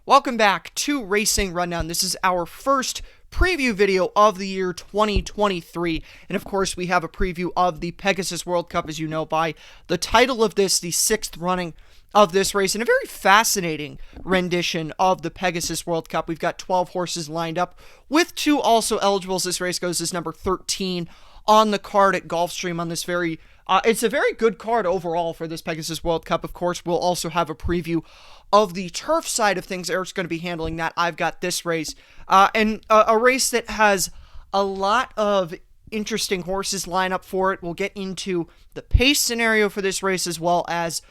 Welcome back to Racing Rundown. This is our first preview video of the year 2023, and of course we have a preview of the Pegasus World Cup, as you know by the title of this, the 6th running of this race, and a very fascinating rendition of the Pegasus World Cup. We've got 12 horses lined up, with 2 also eligible as this race goes as number 13 on the card at Gulfstream on this very it's a very good card overall for this Pegasus World Cup. Of course, we'll also have a preview of the turf side of things. Eric's going to be handling that. I've got this race, and a race that has a lot of interesting horses line up for it. We'll get into the pace scenario for this race as well as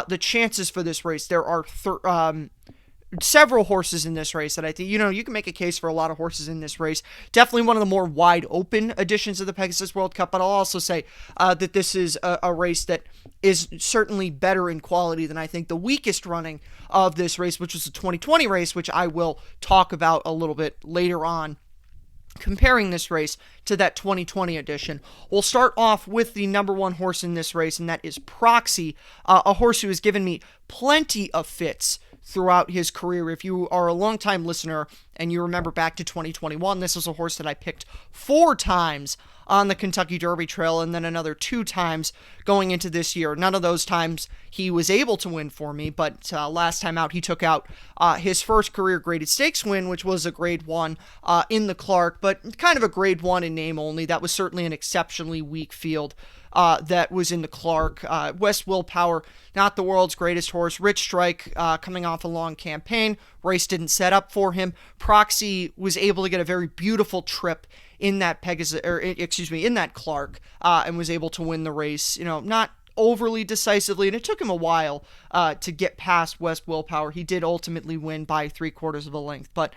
the chances for this race. There are several horses in this race that I think, you can make a case for a lot of horses in this race. Definitely one of the more wide open editions of the Pegasus World Cup, but I'll also say that this is a race that is certainly better in quality than I think the weakest running of this race, which was the 2020 race, which I will talk about a little bit later on, comparing this race to that 2020 edition. We'll start off with the number 1 horse in this race, and that is Proxy, a horse who has given me plenty of fits throughout his career. If you are a longtime listener and you remember back to 2021, this was a horse that I picked 4 times on the Kentucky Derby Trail, and then another 2 times going into this year. None of those times he was able to win for me, but last time out he took out his first career graded stakes win, which was a grade 1 in the Clark, but kind of a grade 1 in name only. That was certainly an exceptionally weak field that was in the Clark. West Willpower, not the world's greatest horse. Rich Strike coming off a long campaign. Race didn't set up for him. Proxy was able to get a very beautiful trip in that in that Clark, and was able to win the race, not overly decisively, and it took him a while to get past West Willpower. He did ultimately win by 3/4 of a length, but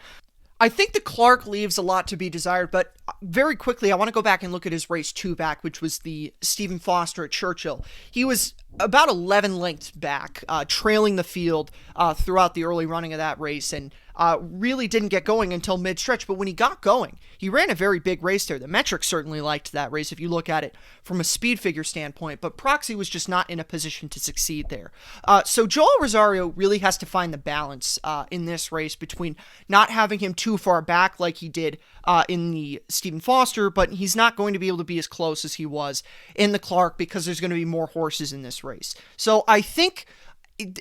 I think the Clark leaves a lot to be desired. But very quickly, I want to go back and look at his race 2 back, which was the Stephen Foster at Churchill. He was about 11 lengths back, trailing the field throughout the early running of that race, and really didn't get going until mid-stretch. But when he got going, he ran a very big race there. The metrics certainly liked that race if you look at it from a speed figure standpoint, but Proxy was just not in a position to succeed there. So Joel Rosario really has to find the balance in this race between not having him too far back like he did in the Stephen Foster, but he's not going to be able to be as close as he was in the Clark because there's going to be more horses in this race. So I think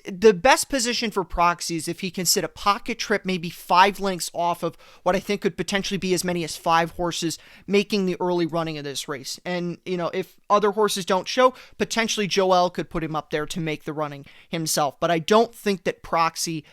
the best position for Proxy is if he can sit a pocket trip maybe 5 lengths off of what I think could potentially be as many as 5 horses making the early running of this race. And, if other horses don't show, potentially Joel could put him up there to make the running himself. But I don't think that Proxy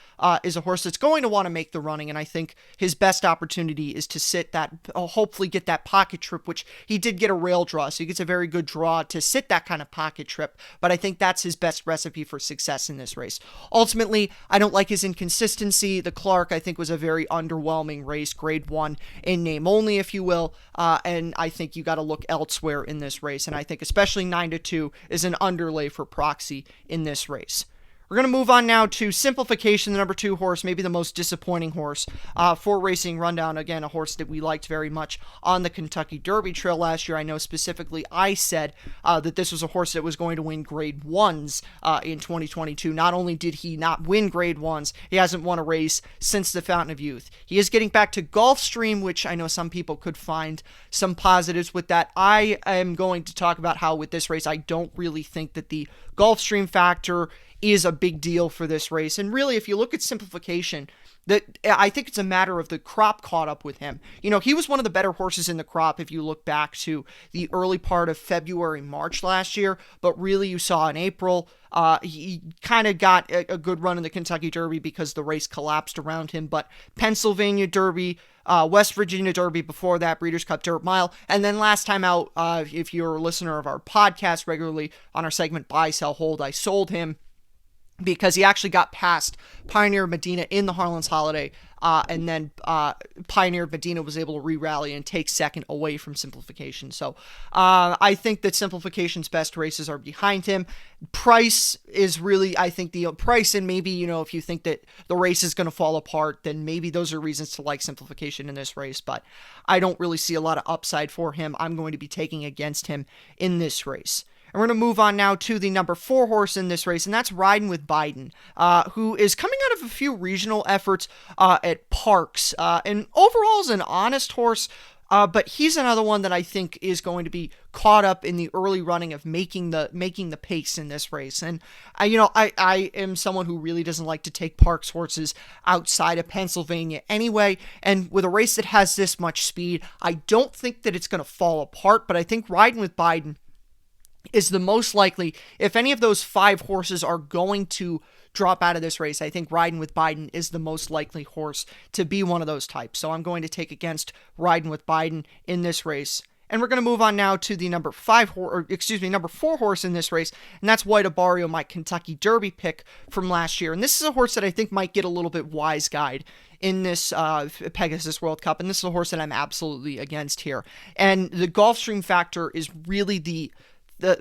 is a horse that's going to want to make the running, and I think his best opportunity is to sit that, hopefully get that pocket trip, which he did get a rail draw, so he gets a very good draw to sit that kind of pocket trip, but I think that's his best recipe for success in this race. Ultimately, I don't like his inconsistency. The Clark, I think, was a very underwhelming race, grade 1 in name only, if you will, and I think you got to look elsewhere in this race, and I think especially 9-2 is an underlay for Proxy in this race. We're going to move on now to Simplification, the number 2 horse, maybe the most disappointing horse for Racing Rundown. Again, a horse that we liked very much on the Kentucky Derby Trail last year. I know specifically I said that this was a horse that was going to win grade 1s in 2022. Not only did he not win grade 1s, he hasn't won a race since the Fountain of Youth. He is getting back to Gulfstream, which I know some people could find some positives with that. I am going to talk about how with this race, I don't really think that the Gulfstream factor is a big deal for this race. And really, if you look at Simplification, that I think it's a matter of the crop caught up with him. He was one of the better horses in the crop if you look back to the early part of February, March last year, but really you saw in April, he kind of got a good run in the Kentucky Derby because the race collapsed around him, but Pennsylvania Derby, West Virginia Derby before that, Breeders' Cup Dirt Mile, and then last time out, if you're a listener of our podcast regularly on our segment Buy, Sell, Hold, I sold him because he actually got past Pioneer Medina in the Harlan's Holiday, and then Pioneer Medina was able to re-rally and take second away from Simplification. So I think that Simplification's best races are behind him. Price is really, I think, the price, and maybe, if you think that the race is going to fall apart, then maybe those are reasons to like Simplification in this race, but I don't really see a lot of upside for him. I'm going to be taking against him in this race. And we're going to move on now to the number 4 horse in this race, and that's Riden with Biden, who is coming out of a few regional efforts at Parks, and overall is an honest horse. But he's another one that I think is going to be caught up in the early running of making the pace in this race. And I am someone who really doesn't like to take Parks horses outside of Pennsylvania anyway. And with a race that has this much speed, I don't think that it's going to fall apart. But I think Riding with Biden is the most likely. If any of those 5 horses are going to drop out of this race, I think Riding with Biden is the most likely horse to be one of those types. So I'm going to take against Riding with Biden in this race. And we're going to move on now to the number 4 horse in this race, and that's White Abarrio, my Kentucky Derby pick from last year. And this is a horse that I think might get a little bit wise-guide in this Pegasus World Cup, and this is a horse that I'm absolutely against here. And the Gulfstream factor is really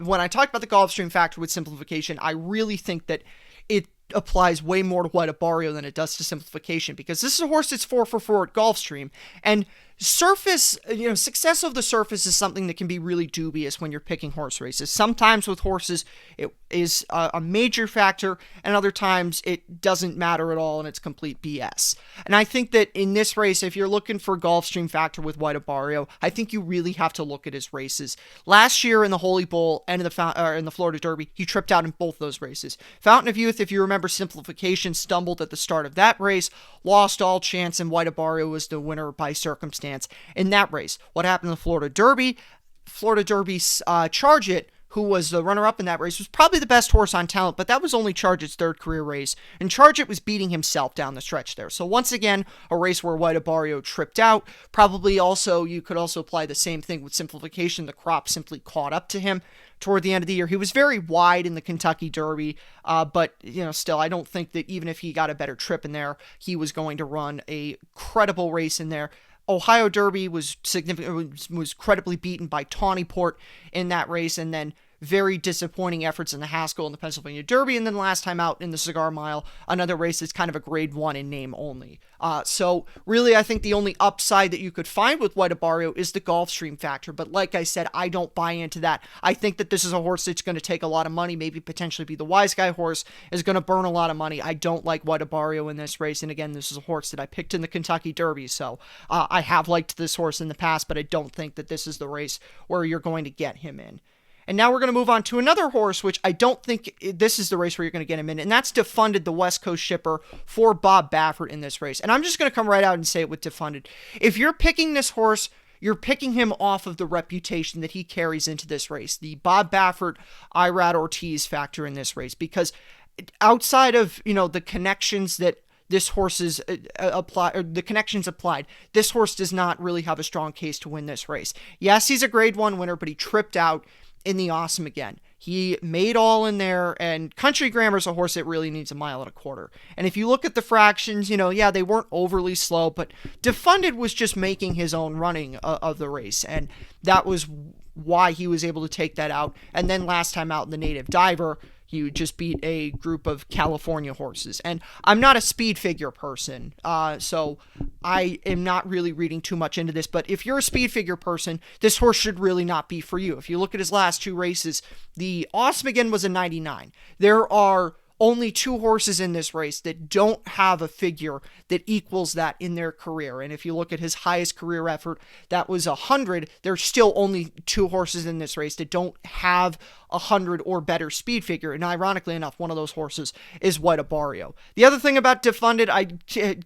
when I talk about the Gulfstream factor with Simplification, I really think that it applies way more to White Abarrio than it does to Simplification, because this is a horse that's 4 for 4 at Gulfstream, and surface, success of the surface is something that can be really dubious when you're picking horse races. Sometimes with horses, it is a major factor, and other times it doesn't matter at all and it's complete BS. And I think that in this race, if you're looking for Gulfstream factor with White Abarrio, I think you really have to look at his races. Last year in the Holy Bull and in the Florida Derby, he tripped out in both those races. Fountain of Youth, if you remember, Simplification stumbled at the start of that race, lost all chance, and White Abarrio was the winner by circumstance in that race. What happened in the Florida Derby? Charge It, who was the runner-up in that race, was probably the best horse on talent, but that was only Charge It's 3rd career race, and Charge It was beating himself down the stretch there. So once again, a race where White Abarrio tripped out. Probably also, you could also apply the same thing with Simplification. The crop simply caught up to him toward the end of the year. He was very wide in the Kentucky Derby, but still, I don't think that even if he got a better trip in there, he was going to run a credible race in there. Ohio Derby was credibly beaten by Tawnyport in that race, and then very disappointing efforts in the Haskell and the Pennsylvania Derby, and then last time out in the Cigar Mile, another race that's kind of a grade 1 in name only. So really, I think the only upside that you could find with White Abarrio is the Gulfstream factor, but like I said, I don't buy into that. I think that this is a horse that's going to take a lot of money, maybe potentially be the wise guy horse, is going to burn a lot of money. I don't like White Abarrio in this race, and again, this is a horse that I picked in the Kentucky Derby, so I have liked this horse in the past, but I don't think that this is the race where you're going to get him in. And now we're going to move on to another horse, which I don't think this is the race where you're going to get him in, and that's Defunded, the West Coast shipper for Bob Baffert in this race. And I'm just going to come right out and say it with Defunded. If you're picking this horse, you're picking him off of the reputation that he carries into this race, the Bob Baffert, Irad Ortiz factor in this race, because outside of, the connections that this horse's the connections applied, this horse does not really have a strong case to win this race. Yes, he's a grade 1 winner, but he tripped out in the Awesome again. He made all in there, and Country Grammar's a horse that really needs 1.25 miles. And if you look at the fractions, they weren't overly slow, but Defunded was just making his own running of the race, and that was why he was able to take that out. And then last time out in the Native Diver, he just beat a group of California horses. And I'm not a speed figure person, so I am not really reading too much into this. But if you're a speed figure person, this horse should really not be for you. If you look at his last 2 races, the Awesome again was a 99. There are only 2 horses in this race that don't have a figure that equals that in their career. And if you look at his highest career effort, that was 100. There's still only 2 horses in this race that don't have 100 or better speed figure. And ironically enough, one of those horses is White Abarrio. The other thing about Defunded, I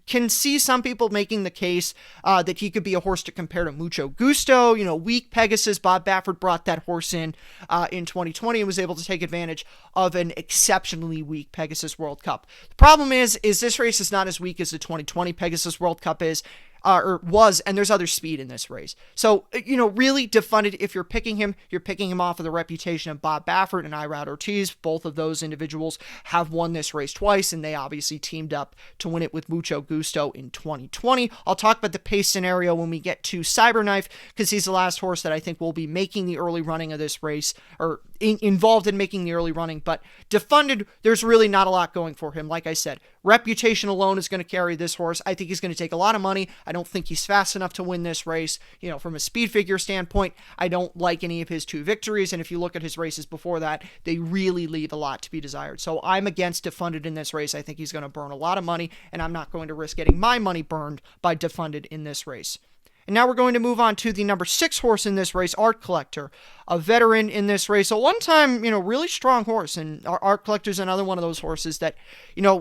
can see some people making the case that he could be a horse to compare to Mucho Gusto. Weak Pegasus. Bob Baffert brought that horse in 2020 and was able to take advantage of an exceptionally weak Pegasus World Cup. The problem is this race is not as weak as the 2020 Pegasus World Cup is. Or was, and there's other speed in this race. So, really Defunded, if you're picking him off of the reputation of Bob Baffert and Irad Ortiz. Both of those individuals have won this race twice, and they obviously teamed up to win it with Mucho Gusto in 2020. I'll talk about the pace scenario when we get to Cyberknife, because he's the last horse that I think will be making the early running of this race, or involved in making the early running, but Defunded, there's really not a lot going for him. Like I said, reputation alone is going to carry this horse. I think he's going to take a lot of money. I don't think he's fast enough to win this race. From a speed figure standpoint, I don't like any of his 2 victories, and if you look at his races before that, they really leave a lot to be desired. So I'm against Defunded in this race. I think he's going to burn a lot of money, and I'm not going to risk getting my money burned by Defunded in this race. And now we're going to move on to the number 6 horse in this race, Art Collector, a veteran in this race, a one-time, really strong horse. And Art Collector's another one of those horses that,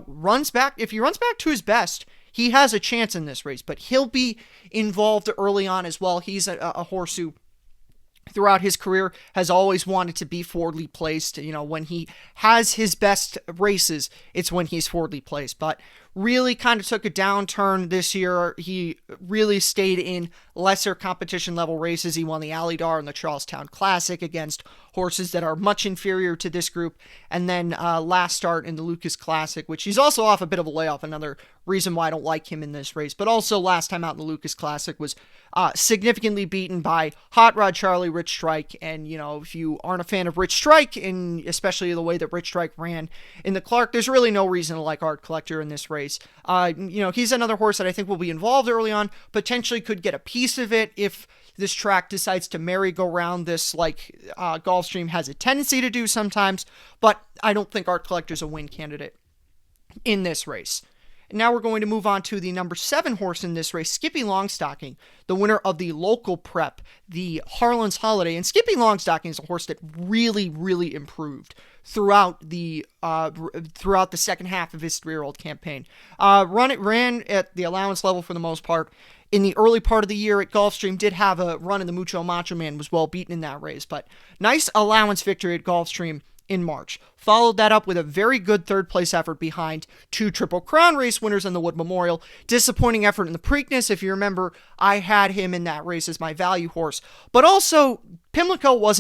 runs back. If he runs back to his best, he has a chance in this race, but he'll be involved early on as well. He's a horse who, throughout his career, has always wanted to be forwardly placed. When he has his best races, it's when he's forwardly placed. But really kind of took a downturn this year. He really stayed in lesser competition level races. He won the Alydar and the Charlestown Classic against horses that are much inferior to this group. And then last start in the Lucas Classic, which he's also off a bit of a layoff. Another reason why I don't like him in this race. But also last time out in the Lucas Classic was significantly beaten by Hot Rod Charlie, Rich Strike. And, if you aren't a fan of Rich Strike, and especially the way that Rich Strike ran in the Clark, there's really no reason to like Art Collector in this race. He's another horse that I think will be involved early on, potentially could get a piece of it if this track decides to merry-go-round this like Gulfstream has a tendency to do sometimes, but I don't think Art Collector's a win candidate in this race. And now we're going to move on to the number 7 horse in this race, Skippylongstocking, the winner of the local prep, the Harlan's Holiday. And Skippylongstocking is a horse that really, really improved throughout the second half of his 3-year-old campaign. Ran at the allowance level for the most part. In the early part of the year at Gulfstream, did have a run in the Mucho Macho Man, was well beaten in that race, but nice allowance victory at Gulfstream in March. Followed that up with a very good 3rd place effort behind 2 Triple Crown race winners in the Wood Memorial. Disappointing effort in the Preakness. If you remember, I had him in that race as my value horse. But also, Pimlico was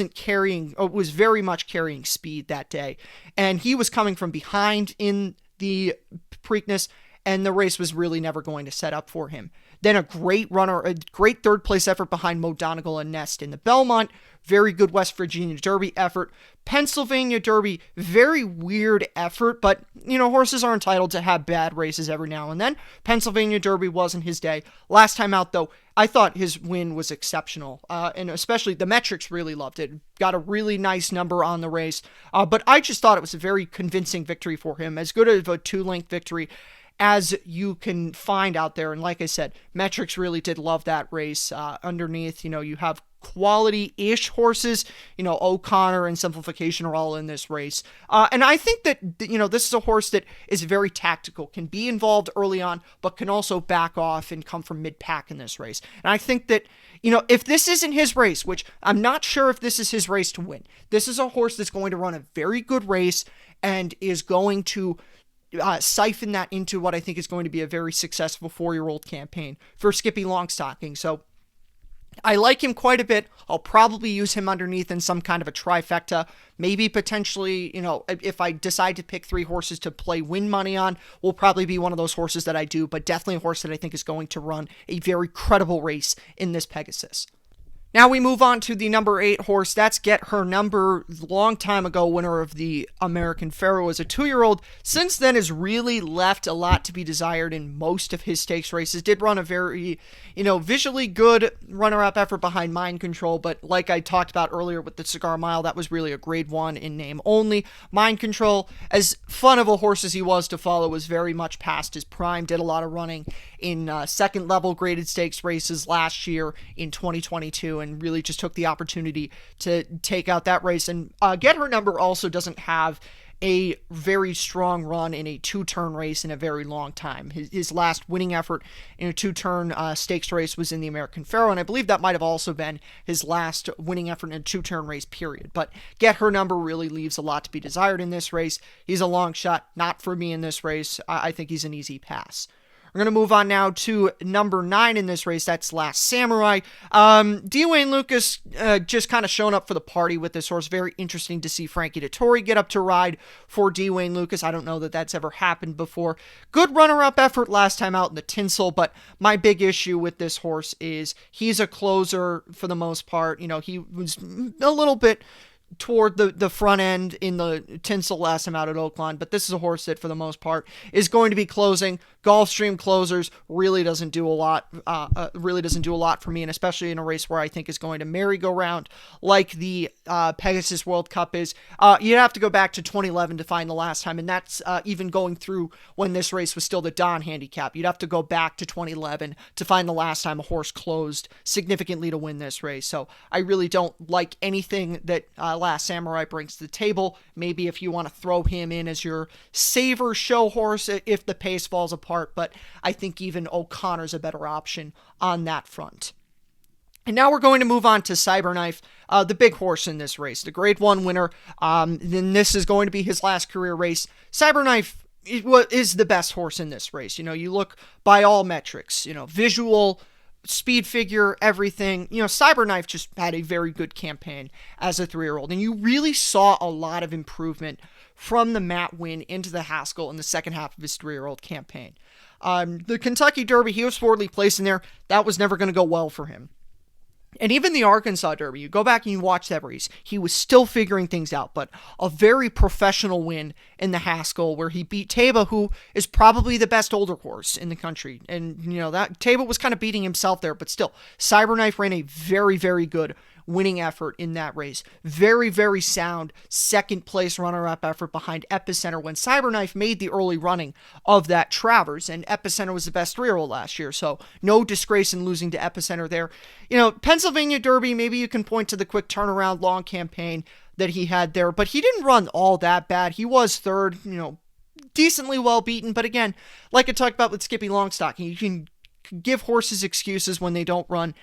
very much carrying speed that day. And he was coming from behind in the Preakness, and the race was really never going to set up for him. Then a great 3rd place effort behind Mo Donegal and Nest in the Belmont. Very good West Virginia Derby effort. Pennsylvania Derby, very weird effort, but, horses are entitled to have bad races every now and then. Pennsylvania Derby wasn't his day. Last time out, though, I thought his win was exceptional, and especially the metrics really loved it. Got a really nice number on the race, but I just thought it was a very convincing victory for him, as good of a 2-length victory as you can find out there. And like I said, metrics really did love that race. Underneath, you have quality-ish horses. O'Connor and Simplification are all in this race. And I think that, this is a horse that is very tactical, can be involved early on, but can also back off and come from mid-pack in this race. And I think that, if this isn't his race, which I'm not sure if this is his race to win, this is a horse that's going to run a very good race and is going to siphon that into what I think is going to be a very successful 4-year-old campaign for Skippylongstocking. So I like him quite a bit. I'll probably use him underneath in some kind of a trifecta. Maybe potentially, if I decide to pick 3 horses to play win money on, will probably be one of those horses that I do, but definitely a horse that I think is going to run a very credible race in this Pegasus. Now we move on to the number 8 horse. That's Get Her Number, long time ago winner of the American Pharoah as a 2-year-old. Since then has really left a lot to be desired in most of his stakes races. Did run a very, visually good runner-up effort behind Mind Control, but like I talked about earlier with the Cigar Mile, that was really a grade 1 in name only. Mind Control, as fun of a horse as he was to follow, was very much past his prime. Did a lot of running in second-level graded stakes races last year in 2022, and really just took the opportunity to take out that race. And Get Her Number also doesn't have a very strong run in a 2-turn race in a very long time. His last winning effort in a 2-turn stakes race was in the American Pharoah, and I believe that might have also been his last winning effort in a 2-turn race, period. But Get Her Number really leaves a lot to be desired in this race. He's a long shot, not for me in this race. I think he's an easy pass. We're going to move on now to number 9 in this race. That's Last Samurai. D. Wayne Lucas just kind of showing up for the party with this horse. Very interesting to see Frankie Dettori get up to ride for D. Wayne Lucas. I don't know that that's ever happened before. Good runner-up effort last time out in the Tinsel, but my big issue with this horse is he's a closer for the most part. He was a little bit toward the front end in the tinsel last time out at Oakland, but this is a horse that for the most part is going to be closing. Gulfstream closers really doesn't do a lot for me, and especially in a race where I think is going to merry-go-round like the Pegasus World Cup is. You'd have to go back to 2011 to find the last time, and that's even going through when this race was still the Don handicap. You'd have to go back to 2011 to find the last time a horse closed significantly to win this race. So I really don't like anything that Last Samurai brings to the table. Maybe if you want to throw him in as your saver show horse if the pace falls apart, but I think even O'Connor's a better option on that front. And now we're going to move on to Cyberknife, the big horse in this race, the Grade 1 winner. Then this is going to be his last career race. Cyberknife is the best horse in this race. You look by all metrics, visual, speed figure, everything. Cyberknife just had a very good campaign as a 3-year-old, and you really saw a lot of improvement from the Matt win into the Haskell in the second half of his 3-year-old campaign. The Kentucky Derby, he was fourthly placed in there. That was never going to go well for him. And even the Arkansas Derby, you go back and you watch that race, he was still figuring things out, but a very professional win in the Haskell where he beat Taba, who is probably the best older horse in the country. And, that Taba was kind of beating himself there, but still, Cyberknife ran a very, very good winning effort in that race. Very, very sound second place runner-up effort behind Epicenter when Cyberknife made the early running of that Travers, and Epicenter was the best 3-year-old last year, so no disgrace in losing to Epicenter there. Pennsylvania Derby, maybe you can point to the quick turnaround long campaign that he had there, but he didn't run all that bad. He was third, decently well beaten, but again, like I talked about with Skippylongstocking, you can give horses excuses when they don't run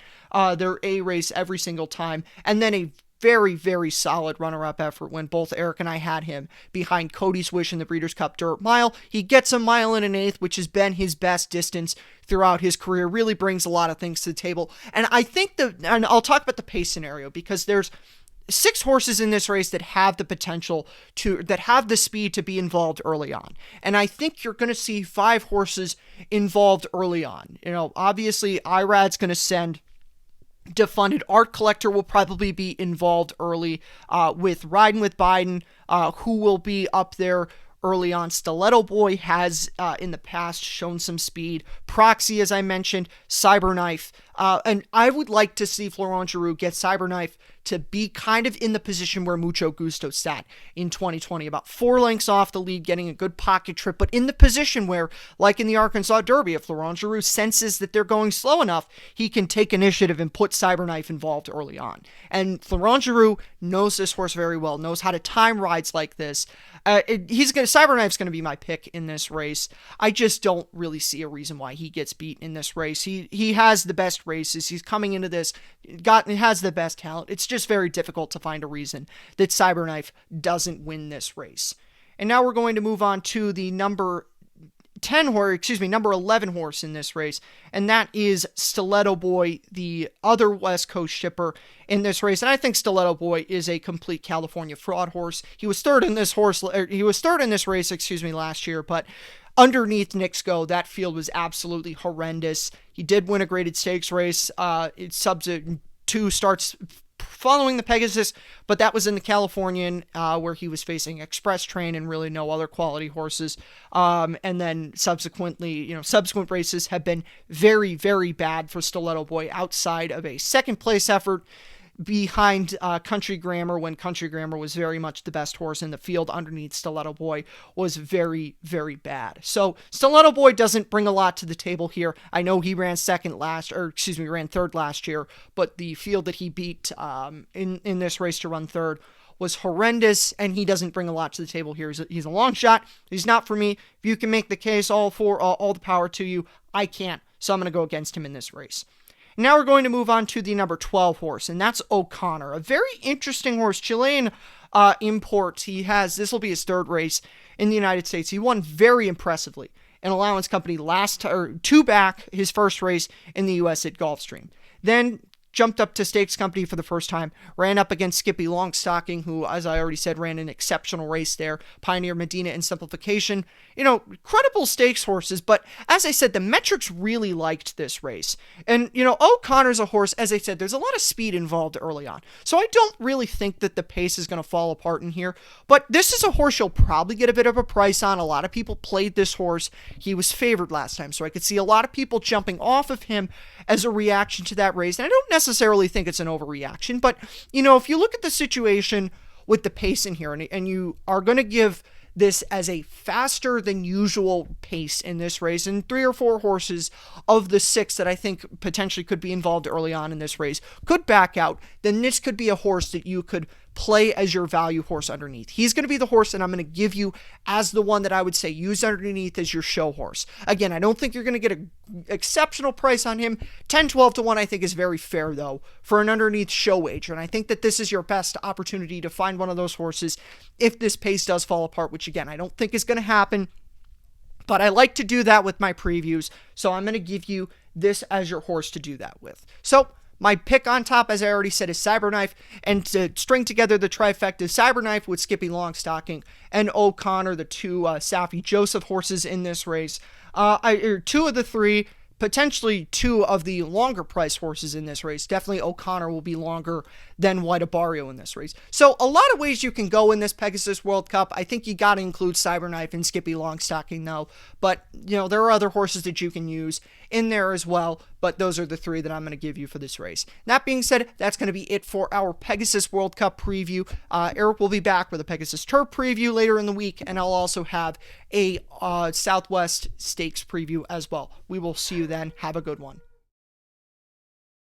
their A race every single time, and then a very, very solid runner-up effort when both Eric and I had him behind Cody's Wish in the Breeders' Cup Dirt Mile. He gets a mile and an eighth, which has been his best distance throughout his career, really brings a lot of things to the table, and I think and I'll talk about the pace scenario, because there's 6 horses in this race that have the potential that have the speed to be involved early on. And I think you're going to see 5 horses involved early on. Obviously, Irad's going to send Defunded. Art Collector will probably be involved early with Riden with Biden, who will be up there early on. Stilleto Boy has in the past shown some speed. Proxy, as I mentioned, Cyberknife. And I would like to see Florent Geroux get Cyberknife to be kind of in the position where Mucho Gusto sat in 2020, about 4 lengths off the lead, getting a good pocket trip, but in the position where, like in the Arkansas Derby, if Florent Geroux senses that they're going slow enough, he can take initiative and put Cyberknife involved early on. And Florent Geroux knows this horse very well, knows how to time rides like this. Cyberknife's going to be my pick in this race. I just don't really see a reason why he gets beat in this race. He has the best races. He's coming into this, has the best talent. It's just very difficult to find a reason that Cyberknife doesn't win this race. And now we're going to move on to the number 11 horse in this race, and that is Stilleto Boy, the other West Coast shipper in this race. And I think Stilleto Boy is a complete California fraud horse. He was third in this race, last year, but underneath Nick's Go, that field was absolutely horrendous. He did win a graded stakes race. It's subject 2 starts following the Pegasus, but that was in the Californian where he was facing Express Train and really no other quality horses. And then subsequent races have been very, very bad for Stilleto Boy outside of a second place effort behind Country Grammar, when Country Grammar was very much the best horse in the field underneath Stilleto Boy, was very, very bad. So Stilleto Boy doesn't bring a lot to the table here. I know he ran ran third last year, but the field that he beat in this race to run third was horrendous, and he doesn't bring a lot to the table here. He's a long shot. He's not for me. If you can make the case, all the power to you. I can't, so I'm going to go against him in this race. Now we're going to move on to the number 12 horse, and that's O'Connor, a very interesting horse, Chilean import. This will be his third race in the United States. He won very impressively in Allowance Company two back his first race in the U.S. at Gulfstream. Then jumped up to stakes company for the first time, ran up against Skippylongstocking, who, as I already said, ran an exceptional race there, Pioneer Medina and Simplification. Credible stakes horses, but as I said, the metrics really liked this race. And, O'Connor's a horse, as I said, there's a lot of speed involved early on. So I don't really think that the pace is going to fall apart in here, but this is a horse you'll probably get a bit of a price on. A lot of people played this horse. He was favored last time, so I could see a lot of people jumping off of him as a reaction to that race. And I don't necessarily think it's an overreaction, but, if you look at the situation with the pace in here, and you are going to give this as a faster than usual pace in this race, and 3 or 4 horses of the 6 that I think potentially could be involved early on in this race could back out, then this could be a horse that you could play as your value horse underneath. He's going to be the horse that I'm going to give you as the one that I would say use underneath as your show horse. Again, I don't think you're going to get an exceptional price on him. 10, 12 to 1 I think is very fair, though, for an underneath show wager. And I think that this is your best opportunity to find one of those horses if this pace does fall apart, which again, I don't think is going to happen. But I like to do that with my previews, so I'm going to give you this as your horse to do that with. So my pick on top, as I already said, is Cyberknife, and to string together the trifecta, Cyberknife with Skippylongstocking and O'Connor, the 2 Safi Joseph horses in this race. 2 of the 3, potentially 2 of the longer price horses in this race. Definitely O'Connor will be longer than White Abarrio in this race. So a lot of ways you can go in this Pegasus World Cup. I think you got to include Cyberknife and Skippylongstocking though. But, there are other horses that you can use in there as well. But those are the 3 that I'm going to give you for this race. That being said, that's going to be it for our Pegasus World Cup preview. Eric will be back with a Pegasus Turf preview later in the week, and I'll also have a Southwest Stakes preview as well. We will see you then. Have a good one.